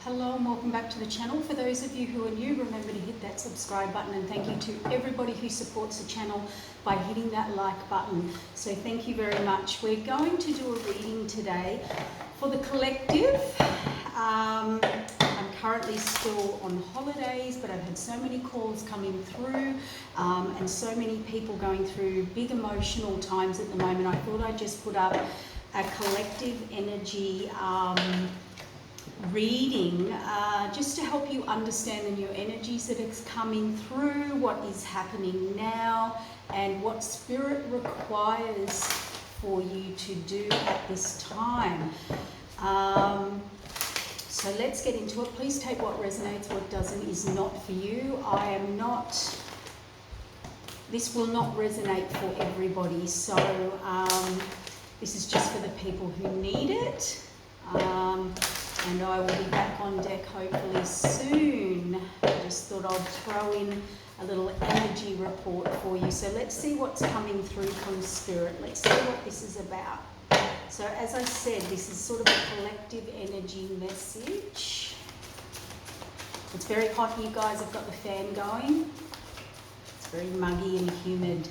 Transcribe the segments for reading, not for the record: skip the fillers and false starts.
Hello and welcome back to the channel. For those of you who are new, remember to hit that subscribe button, and thank you to everybody who supports the channel by hitting that like button. So thank you very much. We're going to do a reading today for the collective. I'm currently still on holidays, but I've had so many calls coming through and so many people going through big emotional times at the moment. I thought I'd just put up a collective energy reading just to help you understand the new energies that is coming through, what is happening now, and what spirit requires for you to do at this time. So let's get into it. Please take what resonates, what doesn't is not for you. This will not resonate for everybody, so this is just for the people who need it. And I will be back on deck hopefully soon. I just thought I'd throw in a little energy report for you. So let's see what's coming through from Spirit. Let's see what this is about. So as I said, this is sort of a collective energy message. It's very hot here, guys. I've got the fan going. It's very muggy and humid.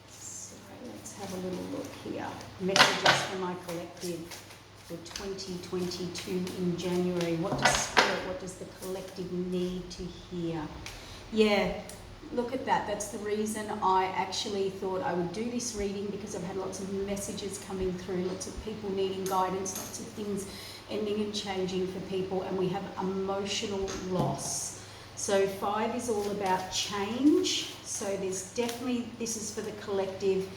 So let's have a little look here. Messages from my collective for 2022 in January. What does Spirit, what does the collective need to hear? Yeah, look at that. That's the reason I actually thought I would do this reading, because I've had lots of messages coming through, lots of people needing guidance, lots of things ending and changing for people, and we have emotional loss. So 5 is all about change. So there's definitely, this is for the collective.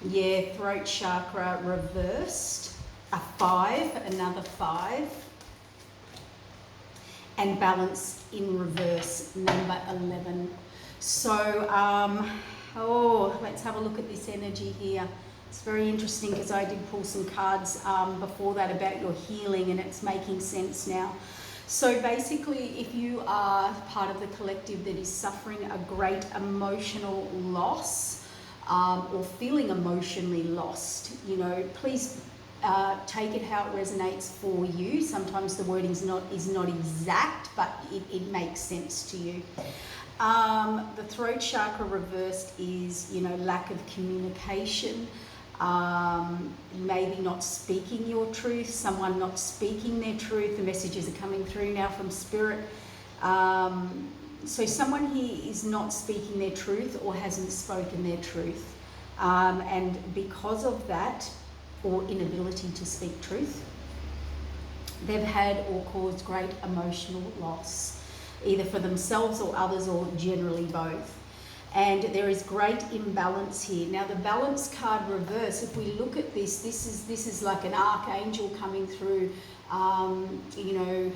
Yeah, throat chakra reversed. A 5, another 5, and balance in reverse, number 11. So, let's have a look at this energy here. It's very interesting because I did pull some cards before that about your healing, and it's making sense now. So basically, if you are part of the collective that is suffering a great emotional loss or feeling emotionally lost, you know, please take it how it resonates for you. Sometimes the wording is not exact, but it makes sense to you. The throat chakra reversed is, you know, lack of communication, maybe not speaking your truth, someone not speaking their truth. The messages are coming through now from Spirit. So someone here is not speaking their truth or hasn't spoken their truth. And because of that, or inability to speak truth, they've had or caused great emotional loss, either for themselves or others, or generally both. And there is great imbalance here. Now the balance card reverse, if we look at this, this is like an archangel coming through, you know,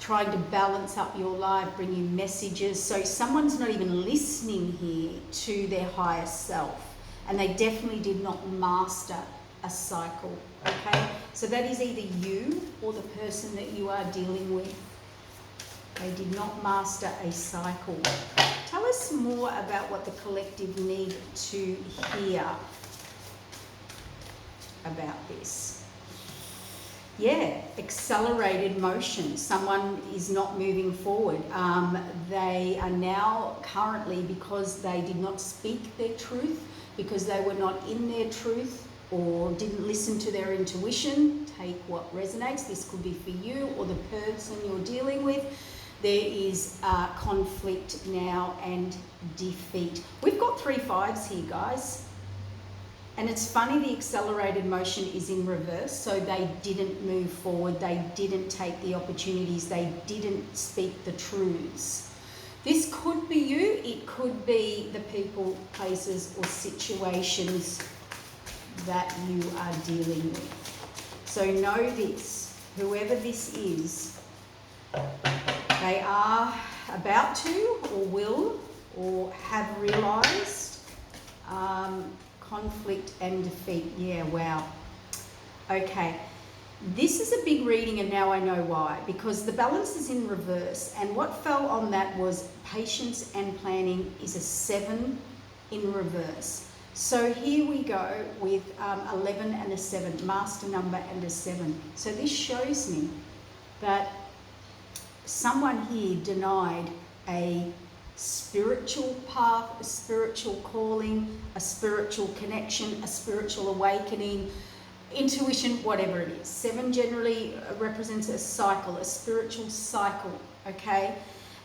trying to balance up your life, bring you messages. So someone's not even listening here to their higher self. And they definitely did not master a cycle, okay? So that is either you or the person that you are dealing with. They did not master a cycle. Tell us more about what the collective need to hear about this. Yeah, accelerated motion. Someone is not moving forward. They are now currently, because they did not speak their truth, because they were not in their truth or didn't listen to their intuition. Take what resonates. This could be for you or the person you're dealing with. There is conflict now and defeat. We've got 3 5s here, guys. And it's funny, the accelerated motion is in reverse. So they didn't move forward. They didn't take the opportunities. They didn't speak the truths. This could be you, it could be the people, places, or situations that you are dealing with. So know this, whoever this is, they are about to, or will, or have realised conflict and defeat. Yeah, wow. Okay. This is a big reading, and now I know why, because the balance is in reverse, and what fell on that was patience and planning is a 7 in reverse. So here we go with 11 and a 7, master number and a 7. So this shows me that someone here denied a spiritual path, a spiritual calling, a spiritual connection, a spiritual awakening, intuition, whatever it is. 7 generally represents a cycle, a spiritual cycle, okay?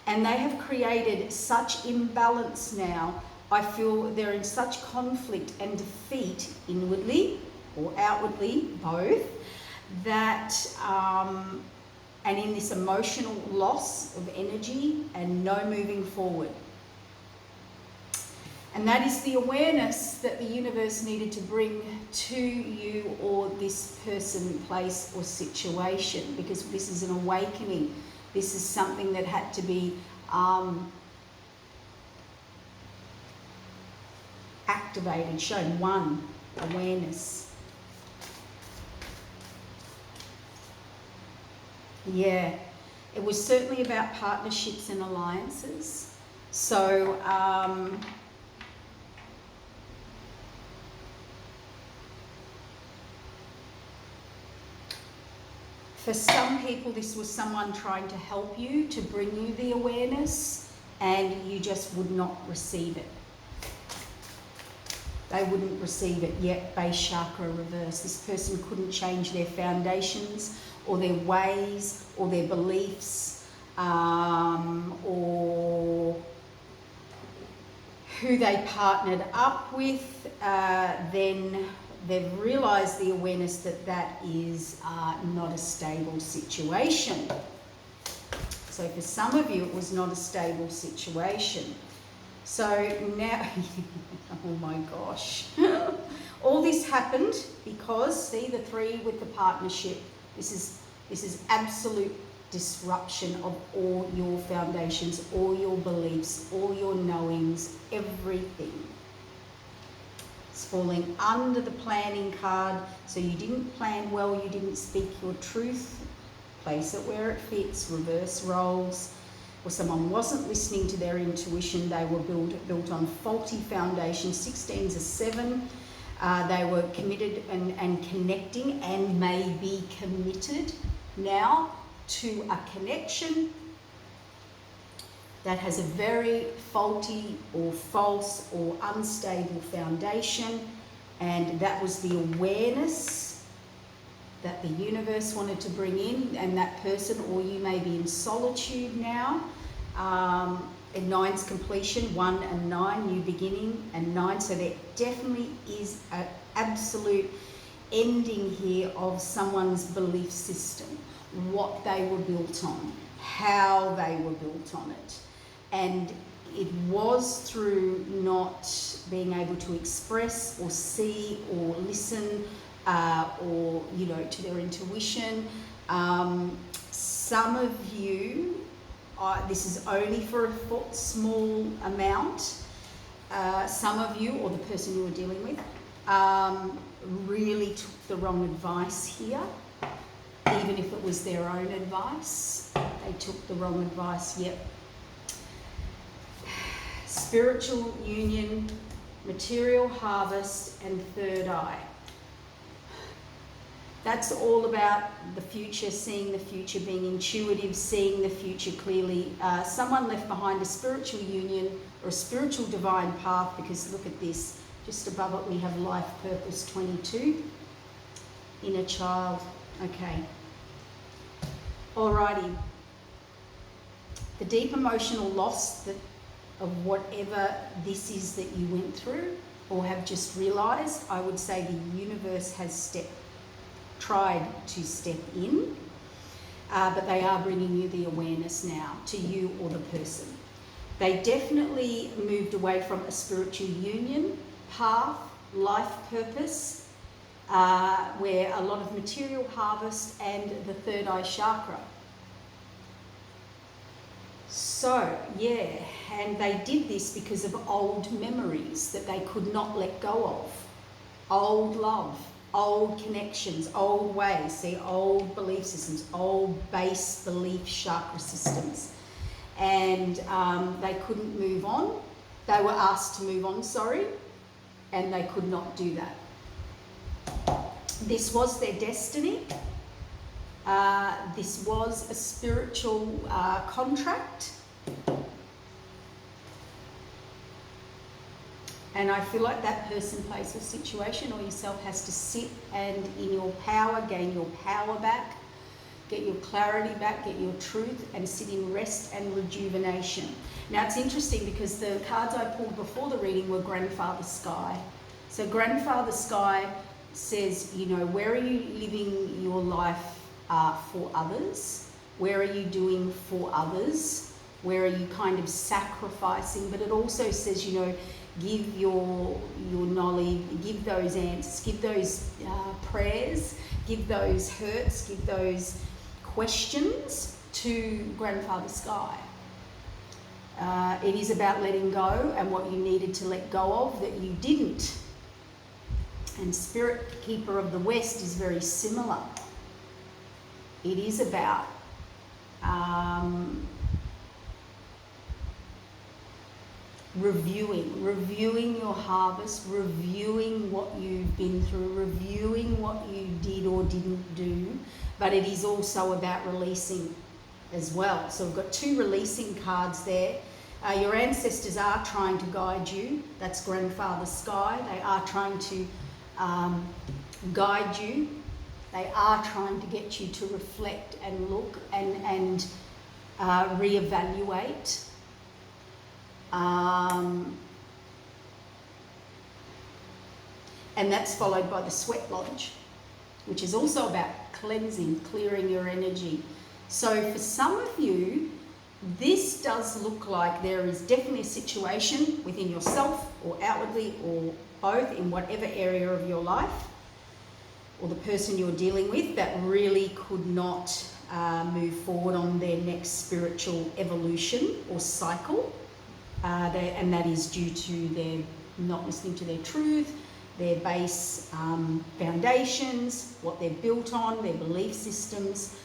And they have created such imbalance now. I feel they're in such conflict and defeat, inwardly or outwardly, both, that, and in this emotional loss of energy and no moving forward. And that is the awareness that the universe needed to bring to you or this person, place or situation, because this is an awakening. This is something that had to be activated, shown. 1, awareness. Yeah, it was certainly about partnerships and alliances. So, for some people, this was someone trying to help you, to bring you the awareness, and you just would not receive it. They wouldn't receive it yet. Base chakra reverse. This person couldn't change their foundations or their ways or their beliefs or who they partnered up with. Then they've realised the awareness that that is not a stable situation. So for some of you, it was not a stable situation. So now, oh my gosh, all this happened because, see the 3 with the partnership, this is absolute disruption of all your foundations, all your beliefs, all your knowings, everything. It's falling under the planning card, so you didn't plan well, you didn't speak your truth, place it where it fits, reverse roles. Or someone wasn't listening to their intuition, they were built on faulty foundations. 16's a 7. They were committed and connecting and may be committed now to a connection that has a very faulty or false or unstable foundation, and that was the awareness that the universe wanted to bring in, and that person, or you may be in solitude now. And 9's completion, 1 and 9, new beginning, and 9. So there definitely is an absolute ending here of someone's belief system, what they were built on, how they were built on it. And it was through not being able to express or see or listen or, you know, to their intuition. Some of you, this is only for a small amount. Some of you, or the person you were dealing with, really took the wrong advice here. Even if it was their own advice, they took the wrong advice. Yep. Spiritual union, material harvest, and third eye. That's all about the future, seeing the future, being intuitive, seeing the future clearly. Someone left behind a spiritual union or a spiritual divine path, because look at this. Just above it, we have life purpose 22. Inner child. Okay. Alrighty. The deep emotional loss of whatever this is that you went through or have just realised, I would say the universe has tried to step in, but they are bringing you the awareness now, to you or the person. They definitely moved away from a spiritual union, path, life purpose, where a lot of material harvest and the third eye chakra. So, yeah, and they did this because of old memories that they could not let go of. Old love, old connections, old ways, see, old belief systems, old base belief chakra systems. And they couldn't move on. They were asked to move on, sorry. and they could not do that. This was their destiny. This was a spiritual contract. And I feel like that person, place, or situation, or yourself, has to sit and in your power, gain your power back, get your clarity back, get your truth, and sit in rest and rejuvenation. Now, it's interesting because the cards I pulled before the reading were Grandfather Sky. So Grandfather Sky says, you know, where are you living your life for others? Where are you doing for others? Where are you kind of sacrificing? But it also says, you know, give your knowledge, give those answers, give those prayers, give those hurts, give those questions to Grandfather Sky. It is about letting go and what you needed to let go of that you didn't. And Spirit Keeper of the West is very similar. It is about reviewing your harvest, reviewing what you've been through, reviewing what you did or didn't do, but it is also about releasing as well. So we've got two releasing cards there. Your ancestors are trying to guide you. That's Grandfather Sky. They are trying to guide you. They are trying to get you to reflect and look and reevaluate. And that's followed by the Sweat Lodge, which is also about cleansing, clearing your energy. So for some of you, this does look like there is definitely a situation within yourself or outwardly or both in whatever area of your life or the person you're dealing with that really could not move forward on their next spiritual evolution or cycle. And that is due to their not listening to their truth, their base foundations, what they're built on, their belief systems.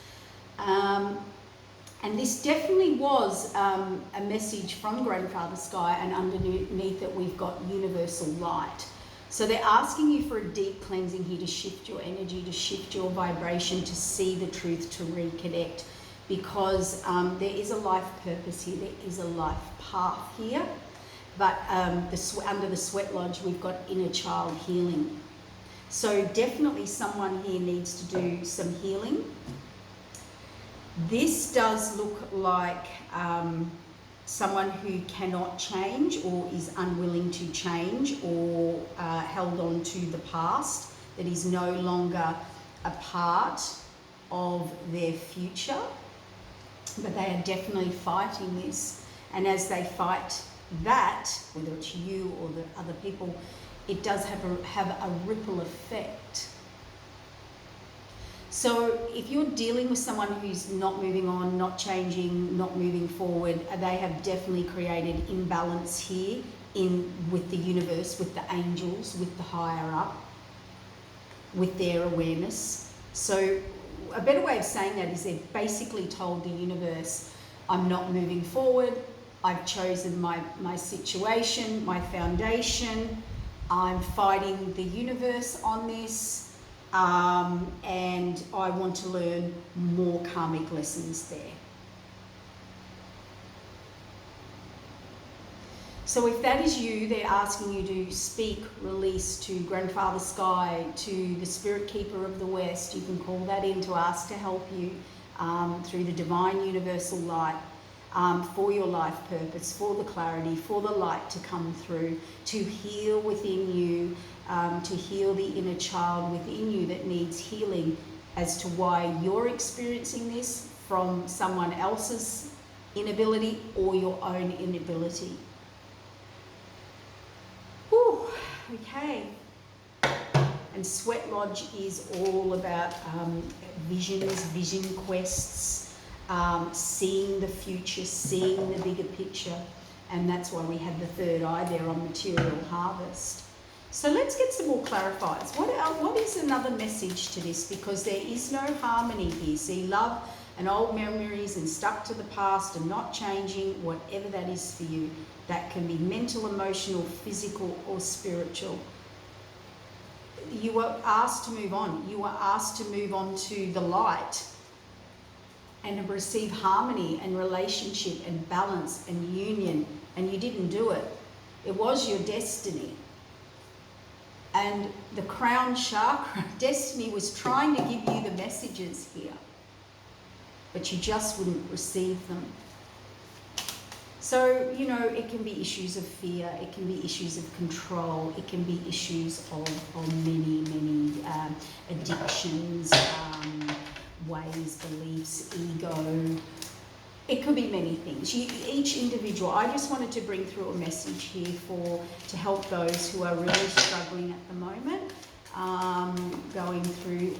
And this definitely was a message from Grandfather Sky, and underneath it we've got universal light. So they're asking you for a deep cleansing here to shift your energy, to shift your vibration, to see the truth, to reconnect. Because there is a life purpose here, there is a life path here, but under the Sweat Lodge we've got inner child healing. So definitely someone here needs to do some healing. This does look like someone who cannot change or is unwilling to change or held on to the past, that is no longer a part of their future. But they are definitely fighting this. And as they fight that, whether it's you or the other people, it does have a ripple effect. So if you're dealing with someone who's not moving on, not changing, not moving forward, they have definitely created imbalance here with the universe, with the angels, with the higher up, with their awareness. So a better way of saying that is they've basically told the universe, I'm not moving forward, I've chosen my situation, my foundation, I'm fighting the universe on this, and I want to learn more karmic lessons there. So if that is you, they're asking you to speak, release to Grandfather Sky, to the Spirit Keeper of the West. You can call that in to ask to help you through the divine universal light for your life purpose, for the clarity, for the light to come through, to heal within you, to heal the inner child within you that needs healing as to why you're experiencing this from someone else's inability or your own inability. Okay, and Sweat Lodge is all about visions, vision quests, seeing the future, seeing the bigger picture, and that's why we have the third eye there on material harvest. So let's get some more clarifiers. What is another message to this? Because there is no harmony here. See, love and old memories and stuck to the past and not changing, whatever that is for you. That can be mental, emotional, physical, or spiritual. you were asked to move on. You were asked to move on to the light and receive harmony and relationship and balance and union, and you didn't do it. It was your destiny. And the crown chakra, destiny, was trying to give you the messages here, but you just wouldn't receive them. So, you know, it can be issues of fear, it can be issues of control, it can be issues of many addictions, ways, beliefs, ego. It could be many things. Each individual, I just wanted to bring through a message here to help those who are really struggling at the moment, going through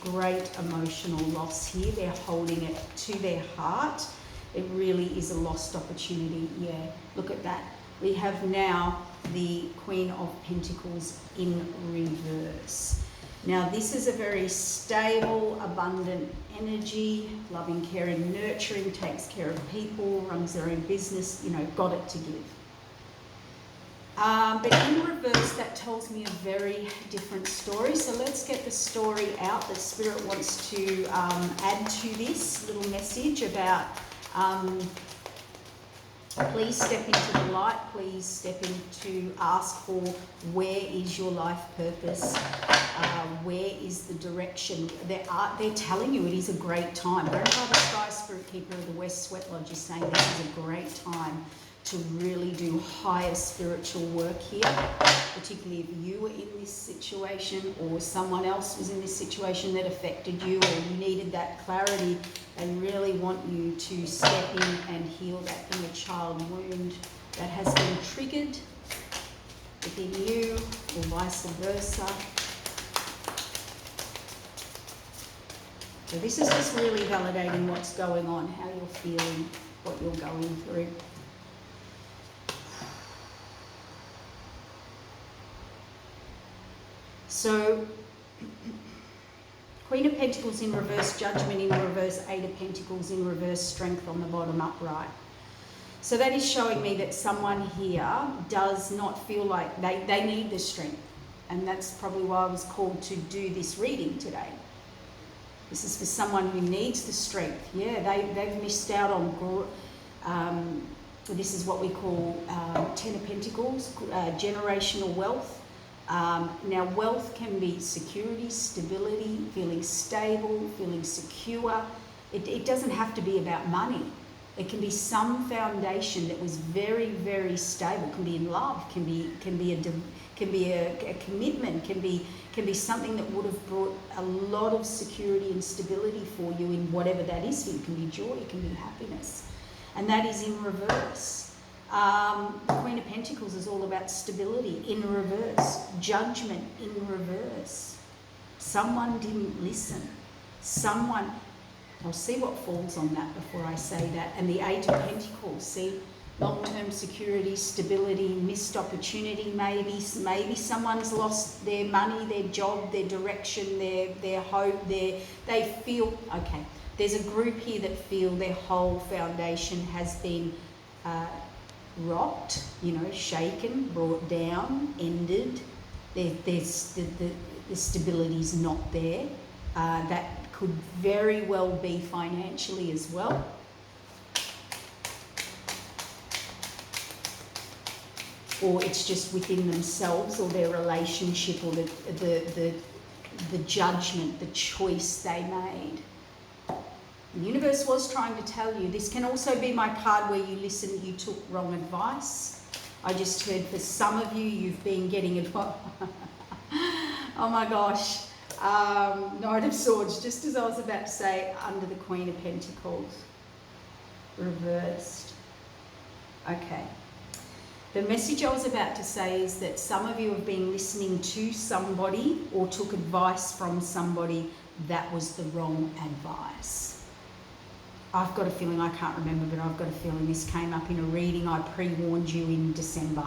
great emotional loss here. They're holding it to their heart. It really is a lost opportunity. Yeah, look at that. We have now the Queen of Pentacles in reverse. Now, this is a very stable, abundant energy, loving, caring, nurturing, takes care of people, runs their own business, you know, got it to give. But in reverse, that tells me a very different story. So let's get the story out that Spirit wants to add to this little message about please step into the light, please step into, ask for where is your life purpose, where is the direction. They're telling you it is a great time. Grandfather Sky, Spirit Keeper of the West Sweat Lodge, is saying this is a great time to really do higher spiritual work here, particularly if you were in this situation or someone else was in this situation that affected you, or you needed that clarity. They really want you to step in and heal that inner child wound that has been triggered within you, or vice versa. So this is just really validating what's going on, how you're feeling, what you're going through. So, Queen of Pentacles in reverse, Judgment in reverse, Eight of Pentacles in reverse, Strength on the bottom upright. So that is showing me that someone here does not feel like they need the strength. And that's probably why I was called to do this reading today. This is for someone who needs the strength. Yeah, they've missed out on, this is what we call Ten of Pentacles, generational wealth. Now, wealth can be security, stability, feeling stable, feeling secure. It doesn't have to be about money. It can be some foundation that was very, very stable. Can be in love. Can be a commitment. Can be something that would have brought a lot of security and stability for you in whatever that is for you. It can be joy. It can be happiness, and that is in reverse. The Queen of Pentacles is all about stability in reverse, judgment in reverse. Someone didn't listen. I'll see what falls on that before I say that. And the Eight of Pentacles, see, long-term security, stability, missed opportunity, maybe someone's lost their money, their job, their direction, their hope, they feel, okay, there's a group here that feel their whole foundation has been rocked, you know, shaken, brought down, ended. The stability's not there. That could very well be financially as well. Or it's just within themselves, or their relationship, or the judgment, the choice they made. The universe was trying to tell you. This can also be my card where you listened, you took wrong advice. I just heard for some of you, you've been getting advice. Oh my gosh. Knight of Swords, just as I was about to say, under the Queen of Pentacles. Reversed. Okay. The message I was about to say is that some of you have been listening to somebody or took advice from somebody that was the wrong advice. I've got a feeling, I can't remember, but I've got a feeling this came up in a reading I pre-warned you in December.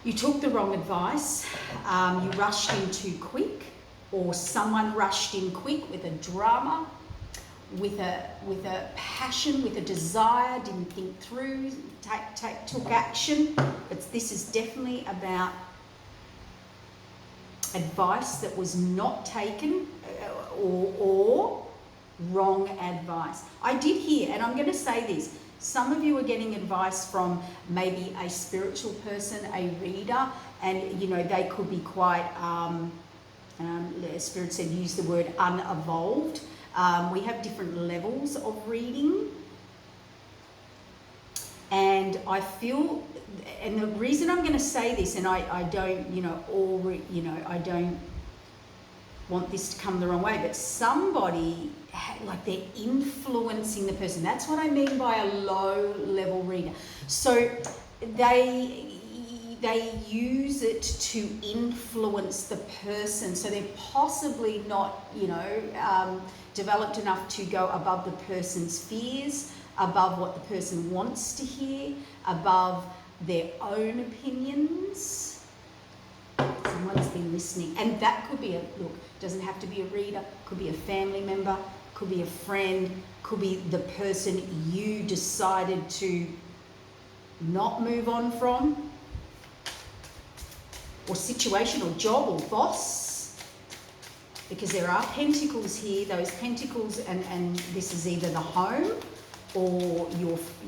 You took the wrong advice, you rushed in too quick, or someone rushed in quick with a drama, with a passion, with a desire, didn't think through, took action. But this is definitely about advice that was not taken, or wrong advice. I did hear, and I'm going to say this, some of you are getting advice from maybe a spiritual person, a reader, and you know, they could be quite, Spirit said use the word unevolved. We have different levels of reading. And I feel, and the reason I'm going to say this, and I don't, I don't want this to come the wrong way, but somebody, like they're influencing the person. That's what I mean by a low level reader. So they use it to influence the person. So they're possibly not, developed enough to go above the person's fears, above what the person wants to hear, above their own opinions. Someone's been listening. And that could be doesn't have to be a reader, could be a family member, could be a friend, could be the person you decided to not move on from, or situation or job or boss, because there are pentacles here. Those pentacles, and this is either the home or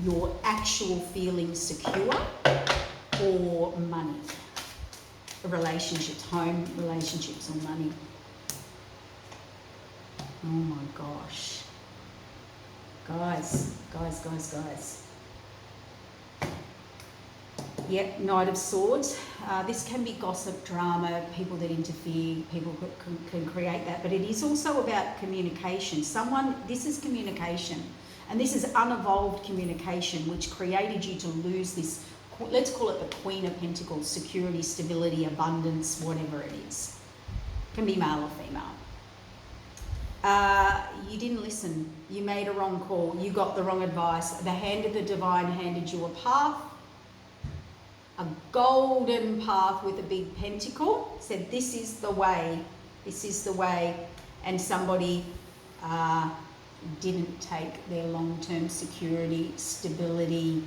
your actual feeling secure, or money, relationships, home relationships, or money. Oh my gosh. Guys. Yep, Knight of Swords. This can be gossip, drama, people that interfere, people can create that, but it is also about communication. This is communication, and this is unevolved communication, which created you to lose this, let's call it the Queen of Pentacles, security, stability, abundance, whatever it is. It can be male or female. You didn't listen. You made a wrong call. You got the wrong advice. The hand of the divine handed you a path, a golden path with a big pentacle, said this is the way, and somebody didn't take their long-term security, stability,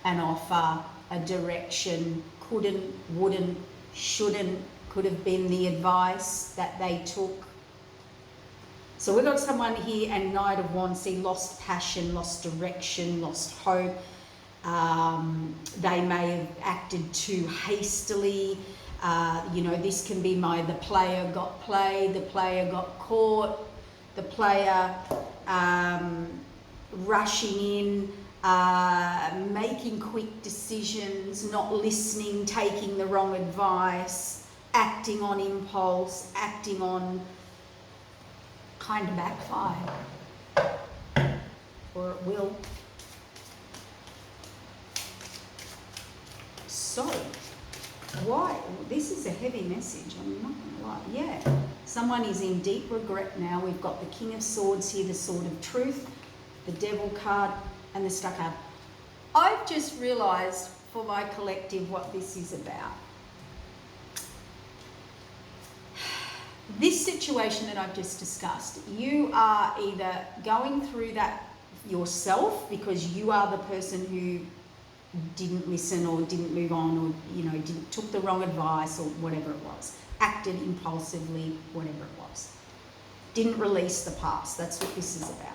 an offer, a direction, couldn't, wouldn't, shouldn't, could have been the advice that they took. So we've got someone here, and Knight of Wands, see, lost passion, lost direction, lost hope. They may have acted too hastily. This can be the player got played, the player got caught, the player rushing in, making quick decisions, not listening, taking the wrong advice, acting on impulse, acting on kind of backfire, or it will. So, why? This is a heavy message, I'm not going to lie. Yeah, someone is in deep regret now. We've got the King of Swords here, the Sword of Truth, the Devil card, and the Stuck card. I've just realised for my collective what this is about. This situation that I've just discussed, you are either going through that yourself because you are the person who didn't listen or didn't move on, or took the wrong advice, or whatever it was, acted impulsively, whatever it was, didn't release the past. That's what this is about.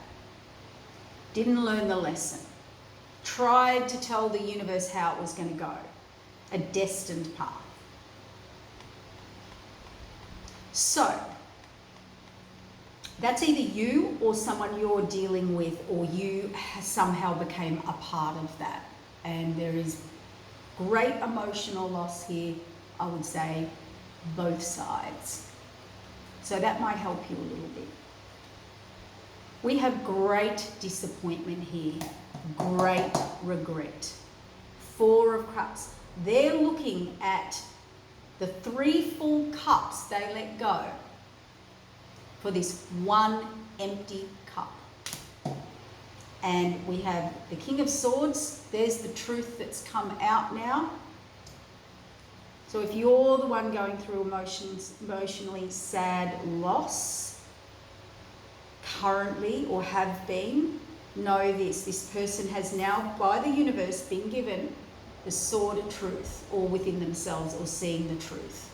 Didn't learn the lesson, tried to tell the universe how it was going to go, a destined path. So that's either you or someone you're dealing with, or you somehow became a part of that. And there is great emotional loss here, I would say, both sides. So that might help you a little bit. We have great disappointment here, great regret. Four of Cups. They're looking at the 3 full cups they let go for this one empty cup. And we have the King of Swords. There's the truth that's come out now. So if you're the one going through emotionally sad loss currently, or have been, know this person has now, by the universe, been given the sword of truth, or within themselves, or seeing the truth.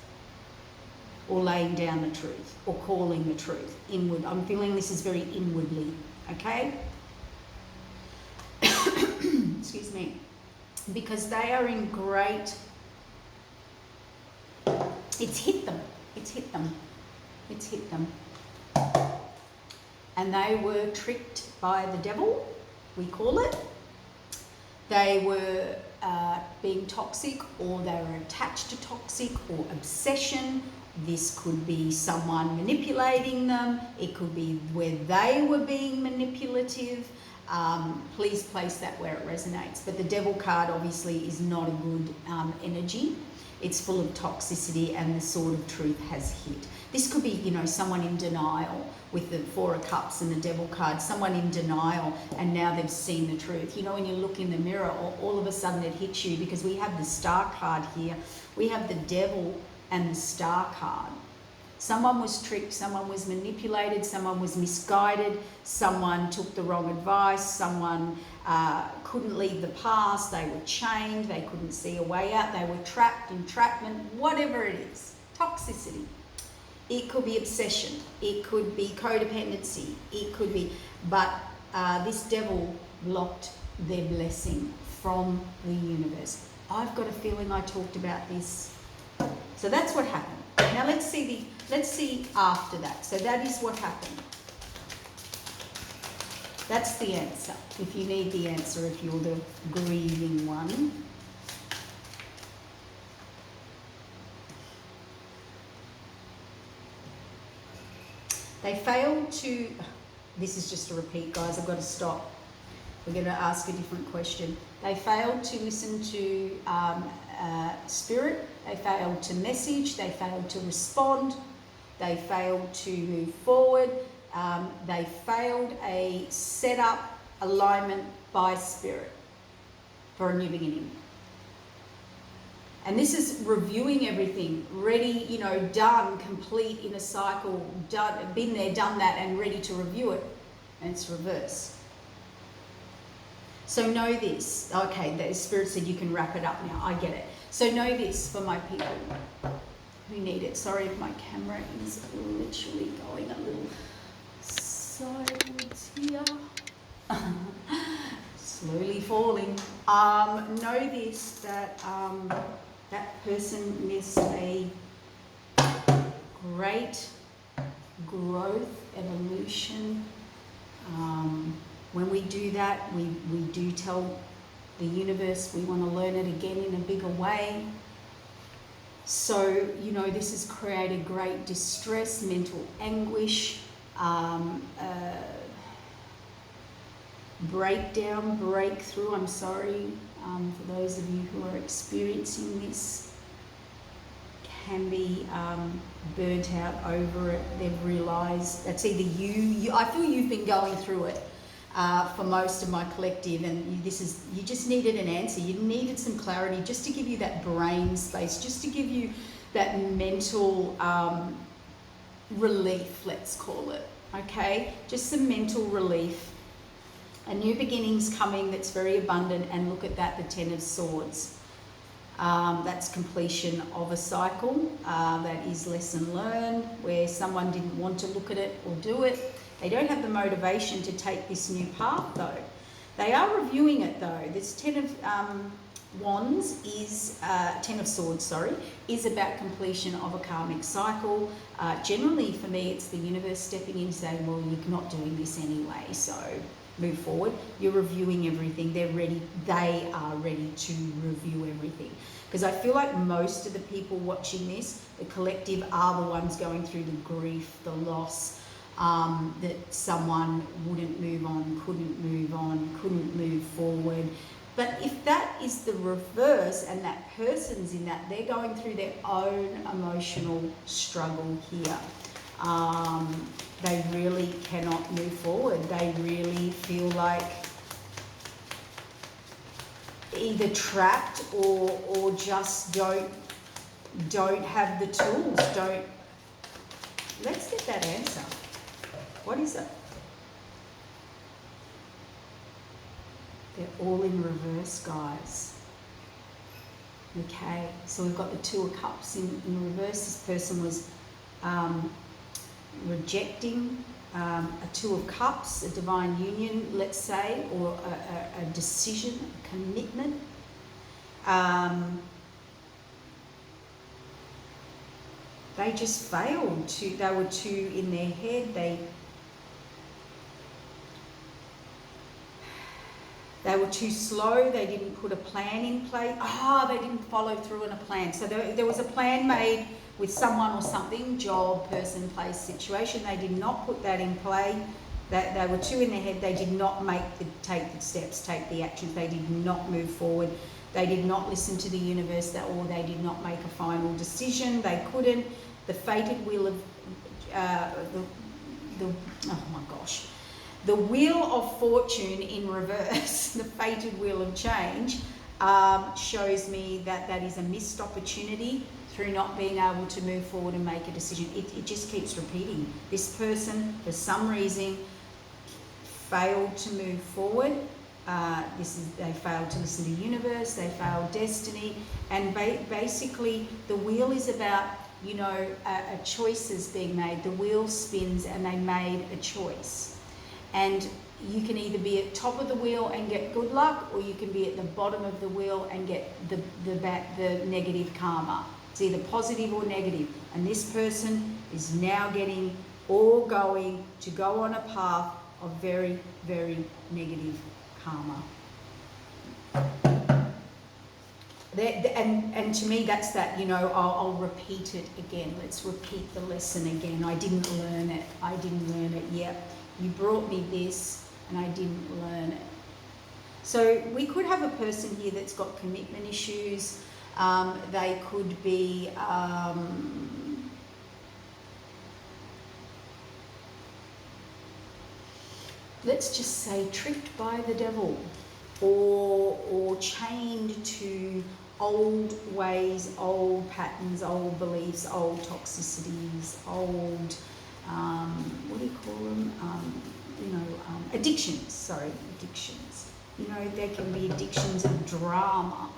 or laying down the truth, or calling the truth. Inward. I'm feeling this is very inwardly, okay? Excuse me. Because they are in great... It's hit them. It's hit them. It's hit them. And they were tricked by the devil, we call it. They were being toxic, or they were attached to toxic, or obsession. This could be someone manipulating them. It could be where they were being manipulative. Please place that where it resonates. But the devil card obviously is not a good energy. It's full of toxicity, and the sword of truth has hit. This could be, you know, someone in denial with the Four of Cups and the devil card. Someone in denial, and now they've seen the truth. You know, when you look in the mirror, all of a sudden it hits you, because we have the Star card here. We have the devil and the Star card. Someone was tricked, someone was manipulated, someone was misguided, someone took the wrong advice, someone couldn't leave the past, they were chained, they couldn't see a way out, they were trapped, entrapment, whatever it is, toxicity. It could be obsession, it could be codependency, it could be, but this devil blocked their blessing from the universe. I've got a feeling I talked about this. So that's what happened. Now let's see after that. So that is what happened. That's the answer. If you need the answer, if you're the grieving one. They failed to, this is just a repeat, guys, I've got to stop. We're going to ask a different question. They failed to listen to spirit, they failed to message, they failed to respond, they failed to move forward, they failed a set-up alignment by spirit for a new beginning. And this is reviewing everything, ready, you know, done, complete in a cycle, done, been there, done that, and ready to review it, and it's reverse. So know this. Okay, the spirit said you can wrap it up now. I get it. So know this for my people who need it. Sorry if my camera is literally going a little sideways here. Slowly falling. Know this, that that person missed a great growth, evolution. When we do that, we do tell the universe we want to learn it again in a bigger way. So, you know, this has created great distress, mental anguish, breakdown, breakthrough. I'm sorry for those of you who are experiencing this. Can be burnt out over it. They've realised that's either you. I feel you've been going through it. For most of my collective, and you just needed an answer. You needed some clarity, just to give you that brain space, just to give you that mental relief, let's call it, okay? Just some mental relief. A new beginning's coming that's very abundant, and look at that, the Ten of Swords. That's completion of a cycle. That is lesson learned, where someone didn't want to look at it or do it. They don't have the motivation to take this new path, though. They are reviewing it, though. This Ten of Wands is, Ten of Swords, sorry, is about completion of a karmic cycle. Generally, for me, it's the universe stepping in saying, well, you're not doing this anyway, so move forward. You're reviewing everything. They are ready to review everything. Because I feel like most of the people watching this, the collective, are the ones going through the grief, the loss, that someone wouldn't move on, couldn't move forward. But if that is the reverse, and that person's in that, they're going through their own emotional struggle here. They really cannot move forward. They really feel like either trapped or just don't have the tools. Let's get that answer. What is it? They're all in reverse, guys. Okay, so we've got the Two of Cups in reverse. This person was rejecting a Two of Cups, a divine union, let's say, or a decision, a commitment. They just failed to, they were too in their head, they were too slow, they didn't put a plan in place. They didn't follow through on a plan. So there was a plan made with someone or something, job, person, place, situation. They did not put that in play. They were too in their head. They did not take the steps, take the actions. They did not move forward. They did not listen to the universe, or they did not make a final decision. They couldn't. The fated wheel of the wheel of fortune in reverse, the fated wheel of change, shows me that that is a missed opportunity through not being able to move forward and make a decision. It just keeps repeating. This person, for some reason, failed to move forward. They failed to listen to the universe, they failed destiny, and basically the wheel is about, a choices being made. The wheel spins and they made a choice. And you can either be at top of the wheel and get good luck, or you can be at the bottom of the wheel and get the negative karma. It's either positive or negative. And this person is now going to go on a path of very, very negative karma. And to me, that's that, I'll repeat it again. Let's repeat the lesson again. I didn't learn it. Yep. You brought me this and I didn't learn it. So we could have a person here that's got commitment issues. They could be let's just say tricked by the devil, or chained to old ways, old patterns, old beliefs, old toxicities, old, what do you call them? Addictions. Addictions. There can be addictions of drama.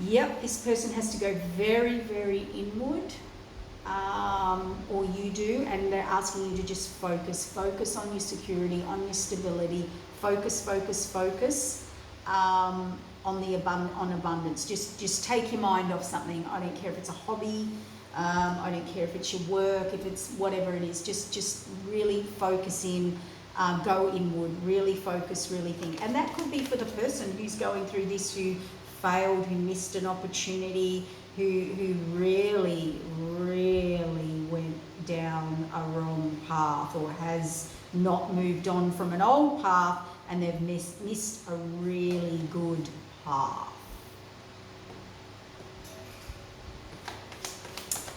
Yep, this person has to go very, very inward, or you do, and they're asking you to just focus on your security, on your stability, focus on abundance. Just take your mind off something. I don't care if it's a hobby, I don't care if it's your work, if it's whatever it is. Just really focus in, go inward, really focus, really think. And that could be for the person who's going through this, who failed, who missed an opportunity, who really, really went down a wrong path, or has not moved on from an old path, and they've missed a really good path.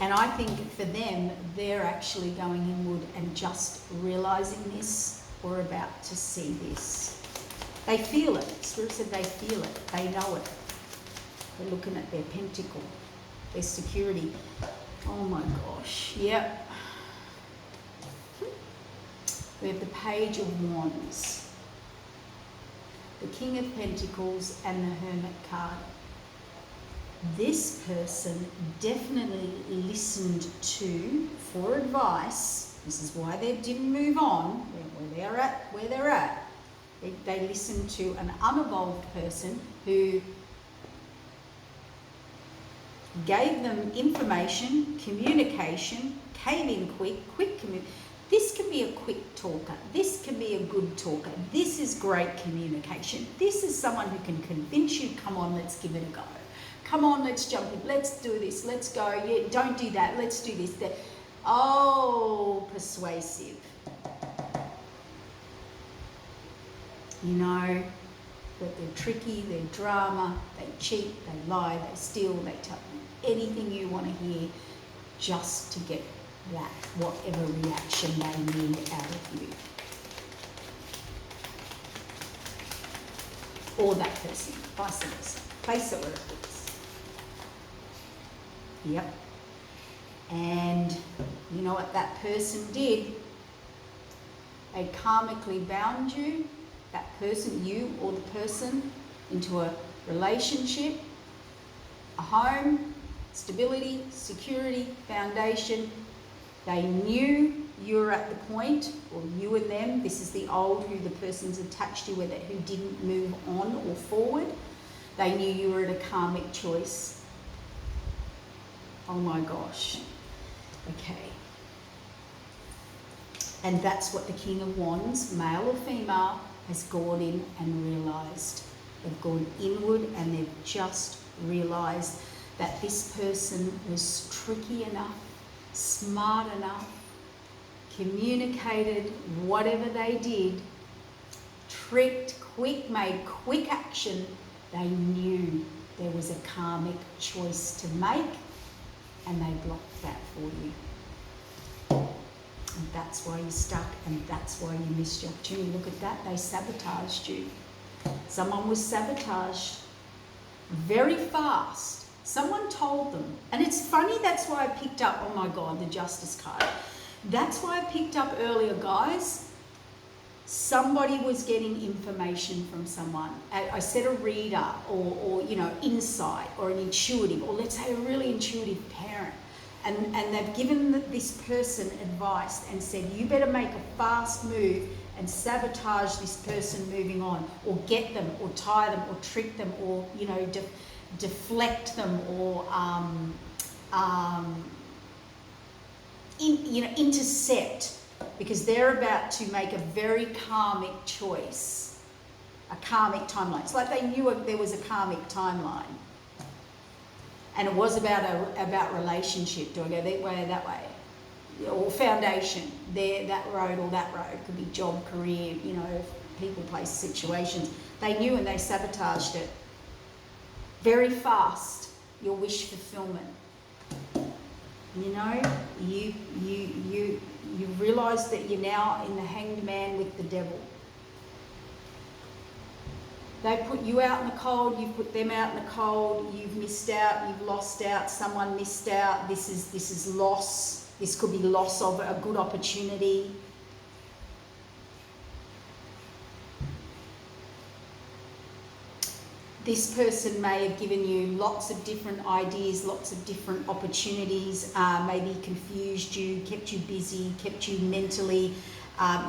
And I think for them, they're actually going inward and just realizing this, or about to see this. They feel it. Spirit said they feel it. They know it. They're looking at their pentacle, their security. Oh my gosh. Yep. We have the Page of Wands, the King of Pentacles, and the Hermit card. This person definitely listened to, for advice. This is why they didn't move on, where they're at. They listened to an unevolved person who gave them information, communication, came in quick communication. This can be a quick talker. This can be a good talker. This is great communication. This is someone who can convince you, come on, let's give it a go. Come on, let's jump in. Let's do this. Let's go. Yeah, don't do that. Let's do this. That. Oh, persuasive. That they're tricky, they're drama, they cheat, they lie, they steal, they tell you anything you want to hear just to get that, whatever reaction they need out of you. Or that person, vice versa. Place it where it is. Yep. And you know what that person did? They karmically bound you, that person, you or the person, into a relationship, a home, stability, security, foundation. They knew you were at the point, or you and them, this is the old who the person's attached to with it, who didn't move on or forward. They knew you were at a karmic choice. Oh my gosh. Okay. And that's what the King of Wands, male or female, has gone in and realised. They've gone inward and they've just realised that this person was tricky enough, smart enough, communicated whatever they did, tricked, made quick action. They knew there was a karmic choice to make, and they blocked that for you. And that's why you're stuck, and that's why you missed your opportunity. Look at that, they sabotaged you. Someone was sabotaged very fast. Someone told them. And it's funny, that's why I picked up, oh my God, the Justice card. That's why I picked up earlier, guys. Somebody was getting information from someone. I said a reader or you know, insight or an intuitive, or let's say a really intuitive parent. And they've given this person advice and said, you better make a fast move and sabotage this person moving on, or get them, or tie them, or trick them, or, you know, deflect them, or intercept, because they're about to make a very karmic choice, a karmic timeline. It's like they knew there was a karmic timeline, and it was about relationship. Do I go that way or that way, or foundation? There, that road or that road could be job, career, you know, people, place, situations. They knew and they sabotaged it very fast. Your wish fulfillment. You know, you realise that you're now in the hanged man with the devil. They put you out in the cold, you've put them out in the cold, you've missed out, you've lost out, someone missed out, this is loss. This could be loss of a good opportunity. This person may have given you lots of different ideas, lots of different opportunities, maybe confused you, kept you busy, kept you mentally,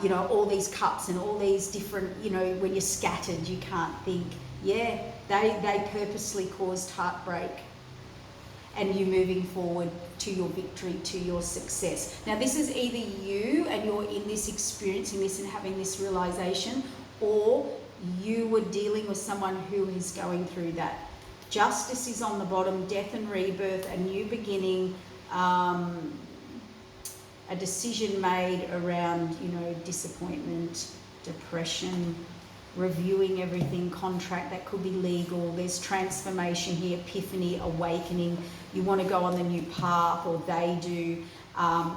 you know, all these cups and all these different, you know, when you're scattered, you can't think. Yeah, they purposely caused heartbreak, and you moving forward to your victory, to your success. Now, this is either you and you're in this, experiencing this and having this realization, or you were dealing with someone who is going through that. Justice is on the bottom, death and rebirth, a new beginning, a decision made around, you know, disappointment, depression, reviewing everything, contract, that could be legal. There's transformation here, epiphany, awakening. You want to go on the new path, or they do.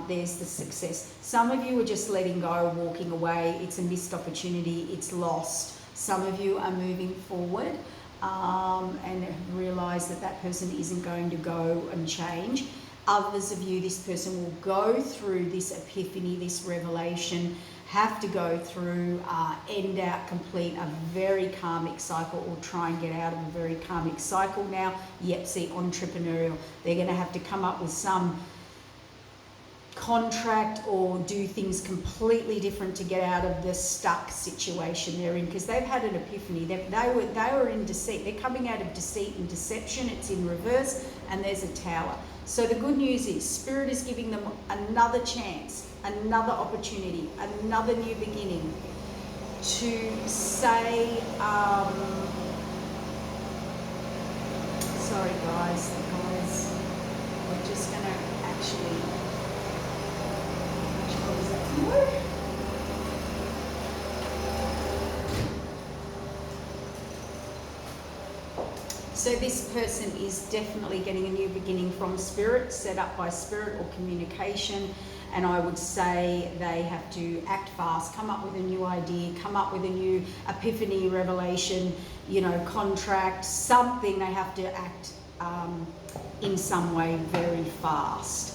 There's the success. Some of you are just letting go, walking away. It's a missed opportunity. It's lost. Some of you are moving forward and have realised that that person isn't going to go and change. Others of you, this person will go through this epiphany, this revelation, have to go through, end out, complete a very karmic cycle, or try and get out of a very karmic cycle now. Yep, see, entrepreneurial. They're going to have to come up with some contract or do things completely different to get out of the stuck situation they're in, because they've had an epiphany. They were in deceit. They're coming out of deceit and deception. It's in reverse, and there's a tower. So the good news is Spirit is giving them another chance, another opportunity, another new beginning to say, sorry guys, we're just going to actually, so this person is definitely getting a new beginning from Spirit, set up by Spirit or communication, and I would say they have to act fast, come up with a new idea, come up with a new epiphany, revelation, you know, contract, something. They have to act in some way very fast.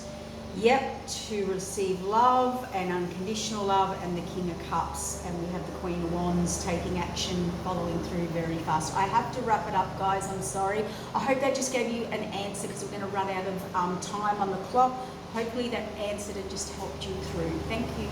Yep, to receive love and unconditional love, and the King of Cups, and we have the Queen of Wands taking action, following through very fast. I have to wrap it up, guys. I'm sorry. I hope that just gave you an answer, because we're going to run out of time on the clock. Hopefully that answered and just helped you through. Thank you.